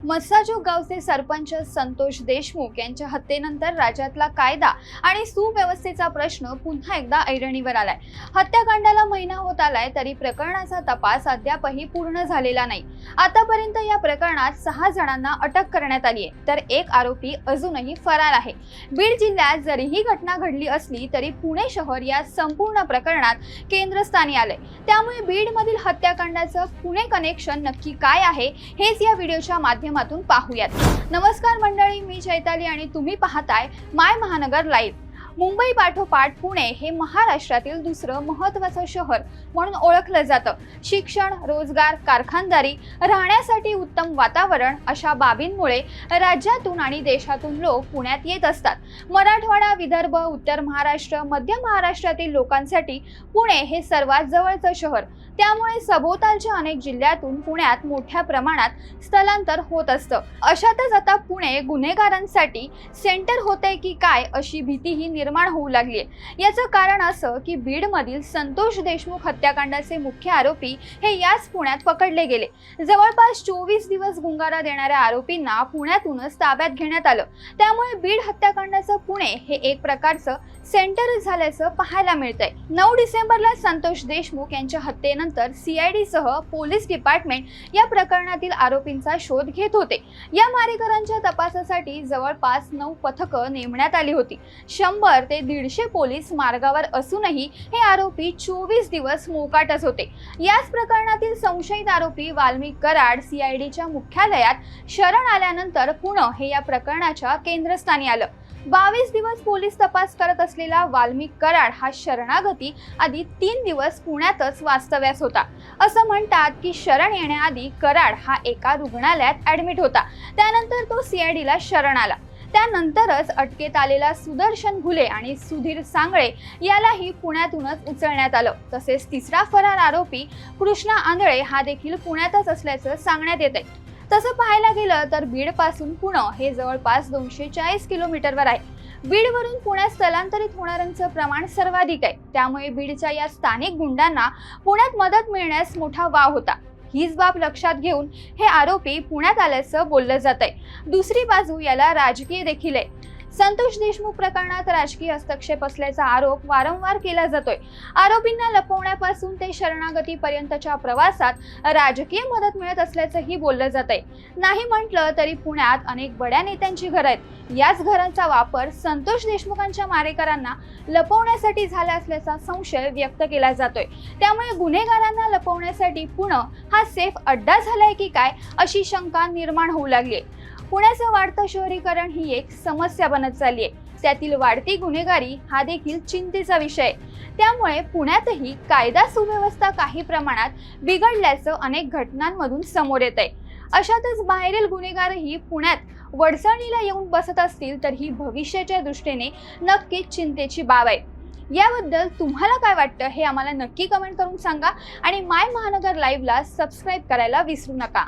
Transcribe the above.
मस्साजोग गावचे सरपंच संतोष देशमुख यांच्या हत्येनंतर राज्यातला कायदा आणि सुव्यवस्थेचा प्रश्न पुन्हा एकदा ऐरणीवर आलाय। हत्याकांडाला महिना होत आलाय तरी प्रकरणाचा तपास अद्यापही पूर्ण झालेला नाही। आतापर्यंत या प्रकरणात 6 जणांना अटक करण्यात आली आहे, तर एक आरोपी अजूनही फरार आहे। बीड जिल्ह्यात जरी ही घटना घडली असली तरी पुणे शहर या संपूर्ण प्रकरणात केंद्रस्थानी आले। त्यामुळे बीड मधील हत्याकांडाचं पुणे कनेक्शन नक्की काय आहे हेच या व्हिडिओच्या माध्यमातून पाहूयात। नमस्कार मंडळी, मी चैताली आणि तुम्ही पाहताय माय महानगर लाईव्ह। मुंबई पाठोपाठ पुणे हे महाराष्ट्रातील दुसरं महत्त्वाचं शहर म्हणून ओळखलं जातं। शिक्षण, रोजगार, कारखानदारी, राहण्यासाठी उत्तम वातावरण अशा बाबींमुळे राज्यातून आणि देशातून लोक पुण्यात येत असतात। मराठवाडा, विदर्भ, उत्तर महाराष्ट्र, मध्य महाराष्ट्रातील लोकांसाठी पुणे हे सर्वात जवळचं शहर, त्यामुळे सभोवतालच्या अनेक जिल्ह्यातून पुण्यात मोठ्या प्रमाणात स्थलांतर होत असतं। अशातच आता पुणे गुन्हेगारांसाठी सेंटर होतंय की काय अशी भीतीही निर्माण होऊ लागली आहे। याचं कारण असं की बीड मधील संतोष देशमुख हत्याकांडाचे मुख्य आरोपी हे याच पुण्यात पकडले गेले। जवळपास 24 दिवस गुंगारा देणाऱ्या आरोपींना पुण्यातूनच ताब्यात घेण्यात आलं। त्यामुळे बीड हत्याकांडाचं पुणे हे एक प्रकारचं सेंटर झाल्याचं पाहायला मिळतंय। 9 डिसेंबरला संतोष देशमुख यांच्या हत्येनंतर CID सह पोलीस डिपार्टमेंट या प्रकरणातील आरोपींचा शोध घेत होते। या मारेकऱ्यांच्या तपासासाठी जवळपास 9 पथकं नेमण्यात आली होती। 100 ते 150 पोलीस मार्गावर असूनही हे आरोपी 24 दिवस मोकाटच होते। याच प्रकरणातील संशयित आरोपी वाल्मिक कराड CIDच्या मुख्यालयात शरण आल्यानंतर पुणे हे या प्रकरणाच्या केंद्रस्थानी आलं। 22 दिवस पोलीस तपास करत असलेला वाल्मिक कराड हा शरणागती आधी 3 दिवस पुण्यातच वास्तव्यास होता। असं म्हणतात की शरण येण्याआधी कराड हा एका रुग्णालयात ऍडमिट होता। त्यानंतर तो CIDला शरण आला। त्यानंतरच अटकेत आलेला सुदर्शन घुले आणि सुधीर सांगळे यालाही पुण्यातूनच उचलण्यात आलं। तसेच तिसरा फरार आरोपी कृष्णा आंधळे हा देखील पुण्यातच असल्याचं सांगण्यात येतंय। तसं पाहायला गेलं तर बीड पासून पुणे हे जवळपास 240 किलोमीटरवर आहे। बीडवरून पुण्यात स्थलांतरित होणाऱ्यांचं प्रमाण सर्वाधिक आहे। त्यामुळे बीडच्या या स्थानिक गुंडांना पुण्यात मदत मिळण्यास मोठा वाव होता। हीच बाब लक्षात घेऊन हे आरोपी पुण्यात आल्याचं बोललं जातंय। दुसरी बाजू याला राजकीय देखील आहे। संतोष देशमुख प्रकरणात राजकीय हस्तक्षेप असल्याचा आरोप वारंवार केला जातोय। आरोपींना लपवण्यापासून ते शरणागतीपर्यंतच्या प्रवासात राजकीय मदत मिळत असल्याचंही बोललं जातंय। नाही म्हटलं तरी पुण्यात अनेक बड्या नेत्यांची घरं आहेत। याच घरांचा वापर संतोष देशमुखांच्या मारेकरांना लपवण्यासाठी झाला असल्याचा संशय व्यक्त केला जातोय। त्यामुळे गुन्हेगारांना लपवण्यासाठी पुणे हा सेफ अड्डा झालाय की काय अशी शंका निर्माण होऊ लागली। पुण्याचं वाढतं शहरीकरण ही एक समस्या बनत चालली आहे। त्यातील वाढती गुन्हेगारी हा देखील चिंतेचा विषय आहे। त्यामुळे पुण्यातही कायदा सुव्यवस्था काही प्रमाणात बिघडल्याचं अनेक घटनांमधून समोर येत आहे। अशातच बाहेरील गुन्हेगारही पुण्यात वडसणीला येऊन बसत असतील तर ही भविष्याच्या दृष्टीने नक्कीच चिंतेची बाब आहे। याबद्दल तुम्हाला काय वाटतं हे आम्हाला नक्की कमेंट करून सांगा आणि माय महानगर लाईव्हला सबस्क्राईब करायला विसरू नका।